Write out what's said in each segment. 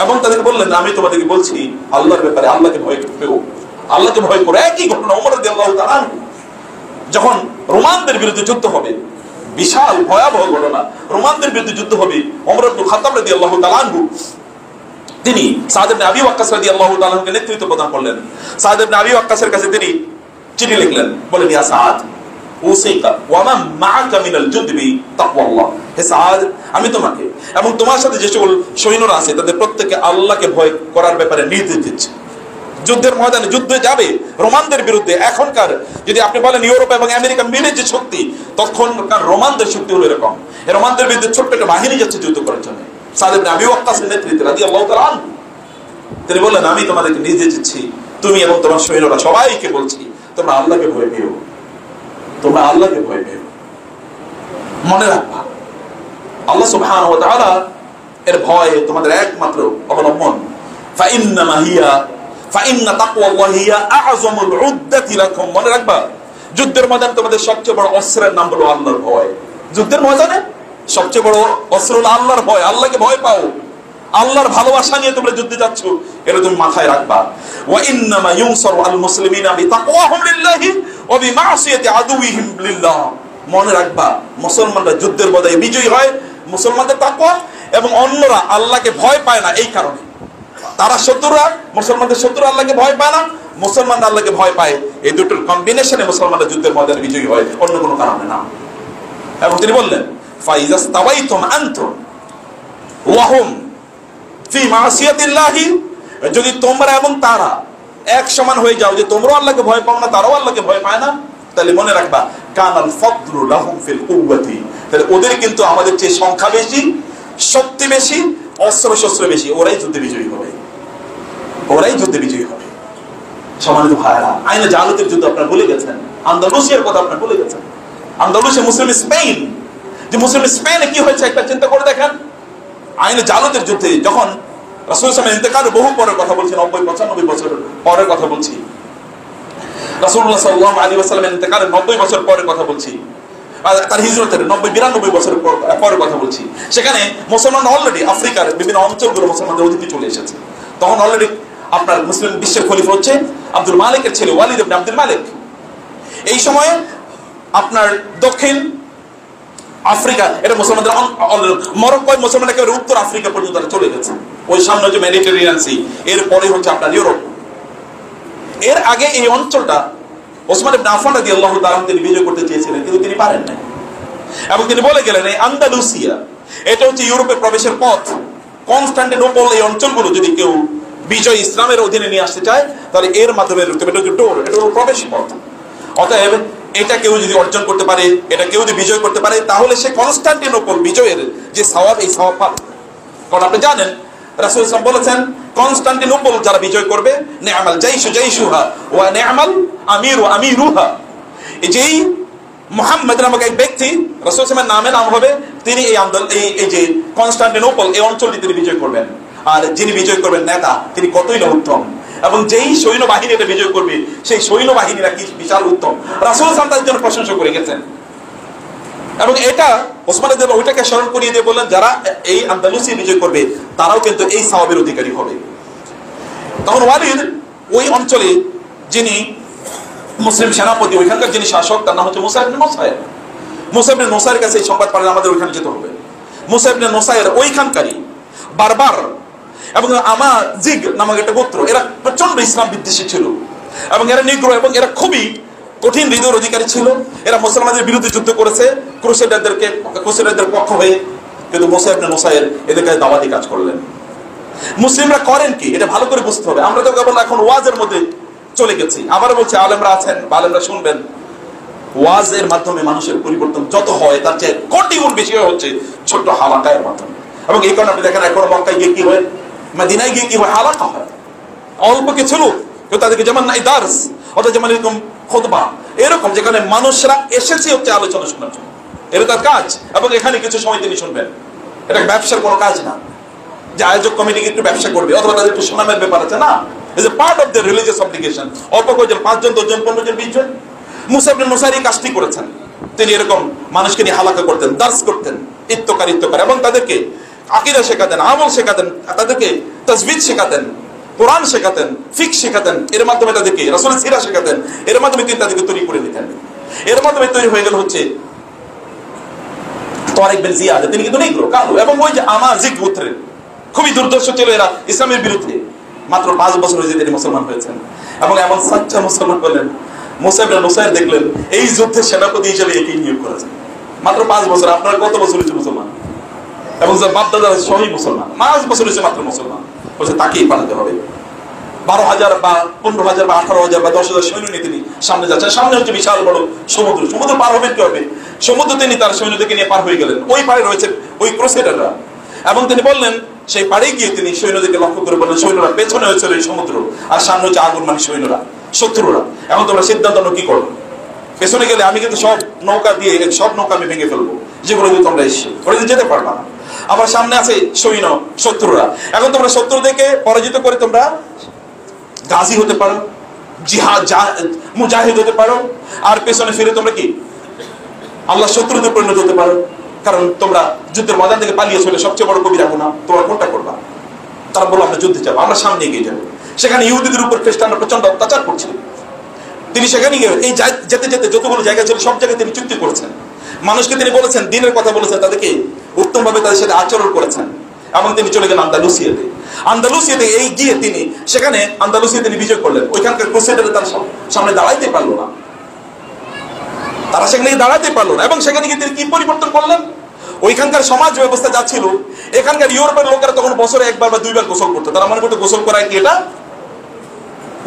এবং তাদেরকে বললেন, আমি তোমাদেরকে বলছি আল্লাহর ব্যাপারে, আল্লাহকে ভয় পেও, আল্লাহকে ভয় করো। একই ঘটনা ওমর রাদিয়াল্লাহু তাআলা আনহু যখন রোমানদের বিরুদ্ধে যুদ্ধ হবে, বিশাল ভয়াবহ ঘটনা, রোমানদের বিরুদ্ধে যুদ্ধ হবে, ওমর ইবনে খাত্তাব রাদিয়াল্লাহু তাআলা আনহু তিনি সাদ ইবনে আবি ওয়াক্কাস রাদিয়াল্লাহু তাআলা আনহুকে নেতৃত্ব প্রদান করলেন। সাদ ইবনে আবি ওয়াক্কাসের কাছে তিনি চিঠি লিখলেন, বলেন, ইয়া সাদ উসিকা ওয়া মান মাআকা মিনাল জুদবি তাকওয়াল্লাহ, হে সাদ, আমি তোমাকে এবং তোমার সাথে যে সকল সৈন্যরা আছে তাদের প্রত্যেককে আল্লাহকে ভয় করার ব্যাপারে নির্দেশ দিচ্ছি। যুদ্ধের ময়দানে যুদ্ধে যাবে রোমানদের বিরুদ্ধে। এখনকার যদি আপনি বলেন ইউরোপ এবং আমেরিকা মিলে যে শক্তি, তখনকার রোমানদের শক্তি হলো এরকম। এই রোমানদের বিরুদ্ধে ছোট্ট একটা বাহিনী যাচ্ছে যুদ্ধ করার জন্য। সাদ ইবনে আবি ওয়াক্কাসের নেতৃত্বে রাদিয়াল্লাহু তাআলা আনহু তিনি বললেন, আমি তোমাদেরকে নির্দেশ দিচ্ছি, তুমি এবং তোমার সৈন্যরা সবাইকে বলছি, তোমরা আল্লাহকে ভয় পেও, তোমরা আল্লাহকে ভয় পেও। মনে রাখবা আল্লাহ সুবহানাহু ওয়া তাআলা এর ভয় তোমাদের একমাত্র অবলম্বন। ফাইন্না তাকওয়াল্লাহি হিয়া আ'যামুল উদ্দাতি লাকুম, মনে রাখবা যুদ্ধের ময়দানে তোমাদের সবচেয়ে বড় অস্ত্রের নাম হলো আল্লাহর ভয়। যুদ্ধের ময়দানে সবচেয়ে বড় অস্ত্র হলো আল্লাহর ভয়। আল্লাহকে ভয় পাও, আল্লাহর ভালোবাসা নিয়ে তোমরা যুদ্ধে যাচ্ছ, এটা তুমি মাথায় রাখবা। ওয়া ইন্নামা ইউনসারু আল মুসলিমিনা বিতাকওয়াহুম লিল্লাহি ওয়া বিমাসিয়াতি আদুইহিম লিল্লাহ, মনে রাখবা মুসলমানরা যুদ্ধের ময়দানে বিজয়ী হয় মুসলমানদের তাকওয়া এবং অন্যরা আল্লাহকে ভয় পায় না। এই কারণে তারা শত্রুরা, মুসলমানদের শত্রুরা আল্লাহকে ভয় পায় না, মুসলমানরা আল্লাহকে ভয় পায়। এই দুটোর কম্বিনেশনে মুসলমানরা যুদ্ধের ময়দানে বিজয়ী হয়, অন্য কোনো কারণে না। এবং তিনি বললেন, ফাইজাস তাওয়াইতুম আনতুম ওয়া হুম ফি মাসিয়াতিল্লাহি, যদি তোমরা এবং তারা এক সমান হয়ে যাও, যে তোমরাও আল্লাহকে ভয় পাও না, তারাও আল্লাহকে ভয় পায় না, তাহলে মনে রাখবা কানাল ফাদলু লাহুম ফিল কুওয়াতি, তাহলে ওদের কিন্তু আমাদের চেয়ে সংখ্যা বেশি, শক্তি বেশি, অস্ত্র শস্ত্র বেশি, ওরাই যুদ্ধে বিজয়ী হবে, ওরাই যুদ্ধে বিজয়ী হবে। সম্মানিত ভাইরা, আইনে জালুতের যুদ্ধ আপনারা ভুলে গেছেন, আন্দালুসিয়ার কথা আপনারা ভুলে গেছেন। আন্দালুসিয়া মুসলিম স্পেন, যে মুসলিম স্পেনে কি হয়েছে একটা চিন্তা করে দেখেন। আইনে জালুতের যুদ্ধে যখন রাসূল সাল্লাল্লাহু আলাইহি ওয়াসাল্লাম ইন্তেকালের বহু পরের কথা বলছি, 90-95 বছর পরের কথা বলছি, রাসূলুল্লাহ সাল্লাল্লাহু আলাইহি ওয়াসাল্লামের ইন্তেকালের 90 বছর পরের কথা বলছি, তার হিজরতের 90-92 বছর পরের কথা বলছি। সেখানে মুসলমান অলরেডি আফ্রিকার বিভিন্ন অঞ্চলগুলো মুসলমানদের অধীনে চলে এসেছে। তখন অলরেডি আপনার মুসলিম বিশ্বের খলিফা হচ্ছে আব্দুল মালিকের ছেলে ওয়ালিদ ইবনে আব্দুল মালিক। এই সময়ে আপনার দক্ষিণ আফ্রিকা, এটা মুসলমানদের মরক্কোয় মুসলমান একেবারে উত্তর আফ্রিকা পর্যন্ত চলে গেছে। ওই সামনে হচ্ছে মেডিটেরিয়ান সি, এর পরে হচ্ছে আপনার ইউরোপ। এর আগে এই অঞ্চলটা ওসমান ইবনে আফফান রাদিয়াল্লাহু তাআলা তিনি বিজয় করতে চেয়েছিলেন, কিন্তু তিনি পারেন না। এবং তিনি বলে গেলেন, এই আন্দালুসিয়া এটা হচ্ছে ইউরোপের প্রবেশের পথ। কনস্টান্টিনোপল, এই অঞ্চলগুলো যদি কেউ বিজয় ইসলামের অধীনে নিয়ে আসতে চায়, তাহলে এর মাধ্যমে এটা হচ্ছে ডোর, এটা হলো প্রবেশ পথ। অতএব এটা কেউ যদি অর্জন করতে পারে, এটা কেউ যদি বিজয় করতে পারে, তাহলে সে কনস্টান্টিনোপল বিজয়ের যে সওয়াব, এই সওয়াব পাবে। কারণ আপনি জানেন রাসূল সাল্লাল্লাহু আলাইহি ওয়াসাল্লাম বলেছেন, কনস্টান্টিনোপল যারা বিজয় করবে, নি'মাল জাইশু জাইশুহা ওয়া নি'মাল আমিরু আমিরুহা, এই যেই মুহাম্মদ নামক এক ব্যক্তি, রাসূল সাল্লাল্লাহু আলাইহি ওয়াসাল্লামের নামে নাম হবে, তিনি এই যে কনস্টান্টিনোপল এই অঞ্চলটি তিনি বিজয় করবেন। আর যিনি বিজয় করবেন নেতা, তিনি কতই না উত্তম, এবং যেই সৈন্যবাহিনী এটা বিজয় করবে সেই সৈন্যবাহিনীরা কি বিশাল উত্তম। রাসূল সাল্লাল্লাহু আলাইহি ওয়াসাল্লাম তাদের জন্য প্রশংসা করে গেছেন। এবং এটা ওসমান রাদিয়াল্লাহু আনহু ওইটাকে স্মরণ করিয়ে দিয়ে বললেন, যারা এই আন্দালুসিয়া বিজয় করবে তারাও কিন্তু এই সওয়াবের অধিকারী হবে। তখন ওয়ালিদ ওই অঞ্চলে যিনি মুসলিম সেনাপতি, ওইখানকার যিনি শাসক, তার নাম হচ্ছে মুসা ইবনে নুসাইর। মুসা ইবনে নুসাইরের কাছে এই সংবাদ পাঠালেন, আমাদের ওইখানে যেতে হবে। মুসা ইবনে নুসাইর ওইখানকারই বারবার, এবং আমাজিগ নামক একটা গোত্র, এরা প্রচন্ড ইসলাম বিদ্বেষী ছিল এবং এরা নিগ্রহ এবং এরা খুবই কঠিন হৃদয়ের অধিকারী ছিল। এরা মুসলমানদের বিরুদ্ধে যুদ্ধ করেছে, ক্রুসেডারদের পক্ষ হয়ে, কিন্তু মুসা ইবনে নুসাইর এদের কাছে দাওয়াতি কাজ করলেন। মুসলিমরা করেন কি এটা ভালো করে বুঝতে হবে। আমরা তো কেবল এখন ওয়াজের মধ্যে চলে গেছি। আবার বলছি, আলেমরা আছেন, আলেমরা শুনবেন, ওয়াজের মাধ্যমে মানুষের পরিবর্তন যত হয় তার চেয়ে কোটি গুণ বেশি হচ্ছে ছোট্ট হালাকায়ের মাধ্যমে। এবং এই কারণে আপনি দেখেন এখন মক্কায় গিয়ে কি হয়, মদিনায় গিয়ে কি হয়, হালাকা হয়। অল্প কিছু লোক, কেউ তাদেরকে যেমন নাই দার্স, অথবা যেমন এরকম খুতবা, এরকম যেখানে মানুষরা এসেছে হচ্ছে আলোচনা শোনার জন্য, এটা তার কাজ। এবং এখানে কিছু সময় তিনি শুনবেন, এটা ব্যবসার কোনো কাজ না যে আয়োজক কমিটি একটু ব্যবসা করবে অথবা তাদের একটু সুনামের ব্যাপার আছে, না। Is a part of the religious obligation. অল্প কয়েকজন, 5 জন, 10 জন, 15 জন, 20 জন। মুসা ইবনে নুসাইর এই কাজটি করেছেন। তিনি এরকম মানুষকে নিয়ে হালাকা করতেন, দার্স করতেন, ইত্তকার এবং তাদেরকে আকীদা শেখাতেন, আমল শেখাতেন, তাদেরকে তাজবিদ শেখাতেন, কোরআন শেখাতেন, ফিকহ শেখাতেন, এর মাধ্যমে তাদেরকে রাসূলের সিরা শেখাতেন, এর মাধ্যমে তিনি তাদেরকে তৈরি করে নিতেন। এর মাধ্যমে তৈরি হয়ে গেল হচ্ছে তারিক বিন জিয়াদ। তিনি কিন্তু নিগ্রো, কালো, এবং ওই যে আমাজিগ গোত্রের খুবই দুর্দর্শ ছিল এরা ইসলামের বিরুদ্ধে। মাত্র 5 বছর হয়েছে তিনি মুসলমান হয়েছেন এবং এমন সাচ্চা মুসলমান হলেন। মুসা ইবনে নুসাইর দেখলেন এই যুদ্ধের সেনাপতি হিসেবে একে নিয়োগ করেছেন। মাত্র 5 বছর। আপনারা কত বছর হয়েছে মুসলমান? এবং বাপ-দাদা সবই মুসলমান, 5 বছর হয়েছে মাত্র মুসলমান। বলছে তাকেই পাঠাতে হবে। 12,000 বা 15,000 বা 18,000 বা 10,000 সৈন্য নিয়ে তিনি সামনে যাচ্ছেন। সামনে হচ্ছে বিশাল বড় সমুদ্র। সমুদ্র পার হবেন কি হবে? সমুদ্র তিনি তার সৈন্যদেরকে নিয়ে পার হয়ে গেলেন। ওই পারে রয়েছে ওই ক্রুসেডাররা, এবং তিনি বললেন সেই পাড়ে গিয়ে তিনি সৈন্যদেরকে লক্ষ্য করে বললেন, সৈন্যরা পেছনে হয়েছে এই সমুদ্র, আর সামনে হচ্ছে আগুন, মানে সৈন্যরা, শত্রুরা। এখন তোমরা সিদ্ধান্ত নাও কি করো। পেছনে গেলে আমি কিন্তু সব নৌকা দিয়ে সব নৌকা আমি ভেঙে ফেলবো, যেগুলো দিয়ে তোমরা এসে ওরা যেতে পারবা না। আবার সামনে আছে সৈন্য, শত্রুরা। এখন তোমরা শত্রুদেরকে পরাজিত করে তোমরা গাজী হতে পারো, জিহাদ মুজাহিদ হতে পারো, আর পেছনে ফিরে তোমরা কি আল্লাহ শত্রুতে পরিণত হতে পারো। কারণ তোমরা যুদ্ধের ময়দান থেকে পালিয়ে চলে সবচেয়ে বড় কবিরা গুনাহ, তোমরা কোনটা করবা? তারা বলল আমরা যুদ্ধে যাবো, আমরা সামনে এগিয়ে যাবো। সেখানে ইহুদিদের উপর খ্রিস্টানরা প্রচন্ড অত্যাচার করছিল। তিনি সেখানে গিয়ে এই যেতে যেতে যতগুলো জায়গা ছিল সব জায়গায় তিনি চুক্তি করেছেন। মানুষকে তিনি বলেছেন, দিনের কথা বলেছেন, তাদেরকে উত্তমভাবে তাদের সাথে আচরণ করেছেন, এবং তিনি চলে গেলেন আন্দালুসিয়াতে। আন্দালুসিয়াতে এই গিয়ে তিনি সেখানে আন্দালুসিয়া তিনি বিজয় করলেন। ওইখানকার ক্রুসেডাররা তার সামনে দাঁড়াইতে পারলো না, তারা সেখানে দাঁড়াতে পারলো না। এবং সেখানে গিয়ে তিনি কি পরিবর্তন করলেন? ওইখানকার সমাজ ব্যবস্থা যা ছিল, এখানকার ইউরোপের লোকেরা তখন বছরে 1বার বা 2বার গোসল করতো। তারা মনে করতো গোসল করা কি এটা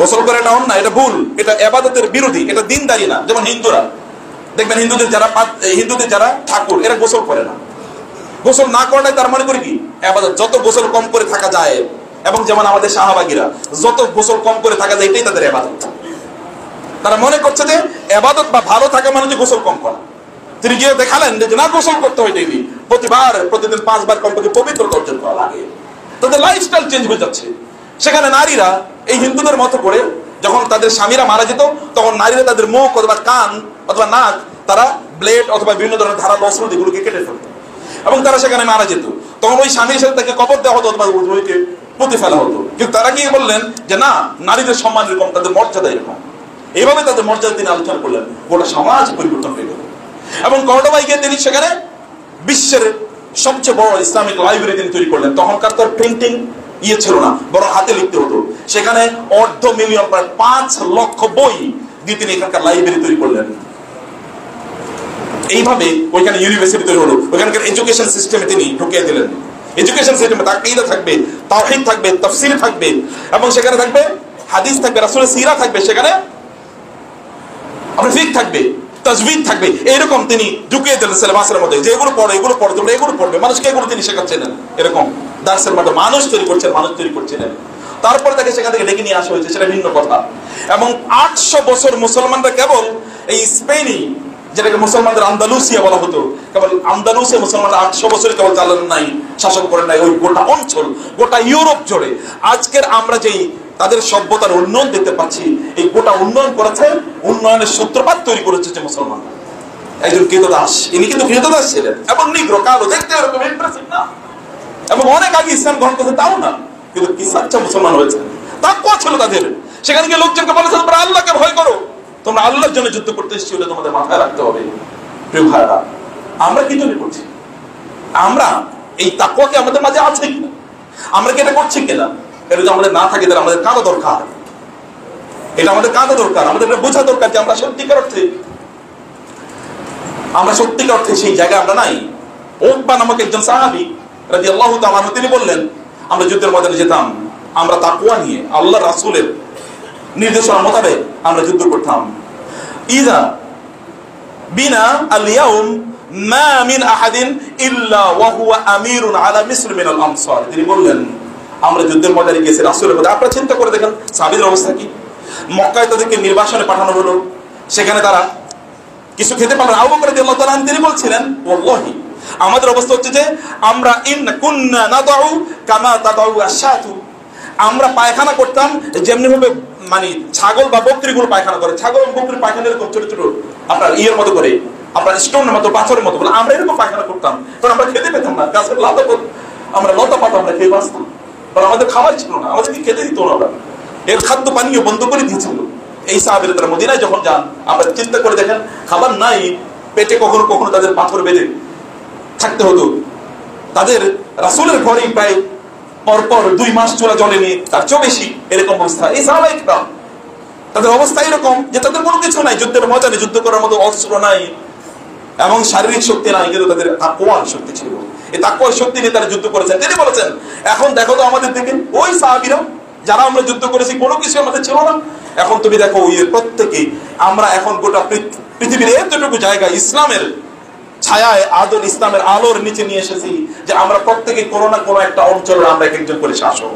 গোসল করা এটা অন্যায়, এটা ভুল, এটা ইবাদতের বিরোধী, এটা দিনদারি না। যেমন হিন্দুরা দেখবেন, হিন্দুদের যারা ঠাকুর, এরা গোসল করে না। গোসল না করাটাই তার মনে করি কি ইবাদত। যত গোসল কম করে থাকা যায়, এবং যেমন আমাদের শাহবাগীরা যত গোসল কম করে থাকা যায়, এটাই তাদের ইবাদত। তারা মনে করছে যে ইবাদত বা ভালো থাকা মানে যে গোসল কম করা। তিনি গিয়ে দেখালেন যে না, গোসল করতে হয় ডেইলি, প্রতিদিন 5 বার কমপক্ষে পবিত্রতা অর্জন করা লাগে। তাদের লাইফস্টাইল চেঞ্জ হয়ে যাচ্ছে। সেখানে নারীরা এই হিন্দুদের মতো করে যখন তাদের স্বামীরা মারা যেত, তখন নারীরা তাদের মুখ অথবা কান অথবা নাক তারা ব্লেড অথবা বিভিন্ন ধরনের ধারালো অস্ত্র এগুলোকে কেটে ফেলত, এবং তারা সেখানে মারা যেত। তখন ওই স্বামীর সাথে তাকে কবর দেওয়া হতো অথবা ওইকে পুঁতে ফেলা হতো। কিন্তু তারা কি বললেন যে না, নারীদের সম্মান এরকম, তাদের মর্যাদা এরকম। এইভাবে তাদের মর্যাদা তিনি আলোচনা করলেন। গোটা সমাজ পরিবর্তন হয়ে গেল। এবং কর্ডোবায় গিয়ে তিনি সেখানে বিশ্বের সবচেয়ে বড় ইসলামিক লাইব্রেরি তিনি তৈরি করলেন। তখনকার তো প্রিন্টিং ছিল না, বরং হাতে লিখতে হতো। সেখানে 500,000 প্রায় 5 লক্ষ বই দিয়ে তিনি এখানকার লাইব্রেরি তৈরি করলেন। এইভাবে ওইখানে ইউনিভার্সিটি তৈরি হলো। ওইখানকার এডুকেশন সিস্টেমে তিনি ঢুকিয়ে দিলেন। এডুকেশন সিস্টেমে আকীদা থাকবে, তাওহীদ থাকবে, তাফসীর থাকবে, এবং সেখানে থাকবে হাদিস থাকবে, রাসূলের সিরা থাকবে, সেখানে আপনার ফিকহ থাকবে, তাজবিদ থাকবে। এরকম তিনি ঢুকিয়ে দিলেন সিলেবাসের মধ্যে, যে এগুলো পড়ো, এগুলো পড়ো, তোমরা এগুলো পড়বে। মানুষকে এগুলো তিনি শেখাচ্ছিলেন। এরকম দার্সের মধ্যে মানুষ তৈরি করছিলেন। তারপরে তাকে সেখান থেকে ডেকে নিয়ে আসা হয়েছে, সেটা ভিন্ন কথা। এবং 800 বছর মুসলমানরা কেবল এই স্পেনি, যেটাকে মুসলমানদের আন্দালুসিয়া বলা হতো, কেবল আন্দালুসিয়া মুসলমানরা 800 বছর কেবল চালান নাই, শাসন করেন নাই, ওই গোটা অঞ্চল, গোটা ইউরোপ জুড়ে। আজকের আমরা যেই তাদের সভ্যতার উন্নয়ন দেখতে পাচ্ছি, এই গোটা উন্নয়ন করেছে, উন্নয়নের সূত্রপাত তৈরি করেছে যে মুসলমানরা। একজন কৃতদাস, ইনি কিন্তু কৃতদাস ছিলেন, এবং নিগ্রো, কালো, দেখতে এরকম ইমপ্রেসিভ না, এবং অনেক আগে ইসলাম গ্রহণ করেছে তাও না, কিন্তু কি সাচ্চা মুসলমান হয়েছে। তাকওয়া ছিল তাদের। সেখানে গিয়ে লোকজনকে বলেছে তোমরা আল্লাহকে ভয় করো, তোমরা আল্লাহর জন্য যুদ্ধ করতে এসেছি বলে তোমাদের মাথায় রাখতে হবে। প্রিয় ভাইরা, আমরা কি জন্য করছি? আমরা এই তাকওয়া কি আমাদের মাঝে আছে কিনা? আমরা কি এটা করছি কিনা? এটা যদি আমাদের না থাকে, তাহলে আমাদের কাঁদা দরকার। এটা আমাদের কাঁদা দরকার, আমাদের এটা বোঝা দরকার যে আমরা সত্যিকার অর্থে সেই জায়গায় আমরা নাই। উকবা নামক একজন সাহাবী রাদিয়াল্লাহু তাআলা আনহু, তিনি বললেন আমরা যুদ্ধের ময়দানে যেতাম, আমরা তাকওয়া নিয়ে আল্লাহর রাসূলের নির্দেশনা মোতাবেক আমরা যুদ্ধ করতাম। ইযা বিনা আল-ইয়াউম মা মিন আহাদিন ইল্লা ওয়া হুয়া আমিরুন আলা মিসর মিনাল আমসার। তিনি বললেন আমরা যুদ্ধের ময়দানে গেছি রাসূলের মধ্যে। আপনারা চিন্তা করে দেখেন সাহাবীদের অবস্থা কি। মক্কায় তাদেরকে নির্বাসনে পাঠানো হলো, সেখানে তারা কিছু খেতে পারলেন। আবু বকর রাদিয়াল্লাহু তাআলা তিনি বলছিলেন ওয়াল্লাহি আমাদের অবস্থা হচ্ছে যে আমরা কুন্না নাদউ কামা তাদউ আশ-শাতু, আমরা পায়খানা করতাম যেমনি ভাবে মানে ছাগল বা বকরিগুলো পায়খানা করে। ছাগল এবং বকরির পায়খানা এরকম ছোট ছোট আপনার ইয়ের মতো করে, আপনার স্টোনের মতো, পাথরের মতো বলে আমরা এরকম পায়খানা করতাম। কারণ আমরা খেতে পেতাম না, গাছের লতা আমরা লতা পাতা আমরা খেয়ে বাঁচতাম, কারণ আমাদের খাবার ছিল না, আমাদেরকে খেতে দিত না। এর খাদ্য পানীয় বন্ধ করে দিয়েছিল। এই সাহাবীরা তারা মদিনায় যখন যান, আমরা চিন্তা করে দেখেন, খাবার নাই, পেটে কখনো কখনো তাদের পাথর বেঁধে থাকতে হতো। তাদের রাসূলের ঘরেই প্রায় পরপর 2 মাস চুলা জ্বলেনি, তার চেয়েও বেশি, এরকম অবস্থা। এই সাহাবায়ে কিরাম তাদের অবস্থা এরকম যে তাদের কোনো কিছু নাই, যুদ্ধের মজা নেই, যুদ্ধ করার মতো অস্ত্র নাই এবং শারীরিক শক্তি নাই, কিন্তু তাদের তাকওয়ার শক্তি ছিল। এই তাকওয়ার শক্তি নিয়ে তারা যুদ্ধ করেছেন। তিনি বলেছেন, এখন দেখো তো আমাদের দিকে ওই সাহাবীরা যারা আমরা যুদ্ধ করেছি, কোনো কিছু আমাদের ছিল না, এখন তুমি দেখো ওই প্রত্যেকেই আমরা এখন গোটা পৃথিবীর এতটুকু জায়গা ইসলামের ছায়ায়, আদল ইসলামের আলোর নিচে নিয়ে এসেছি যে আমরা প্রত্যেকে কোনো না কোনো একটা অঞ্চলের আমরা এক একজন করে শাসক।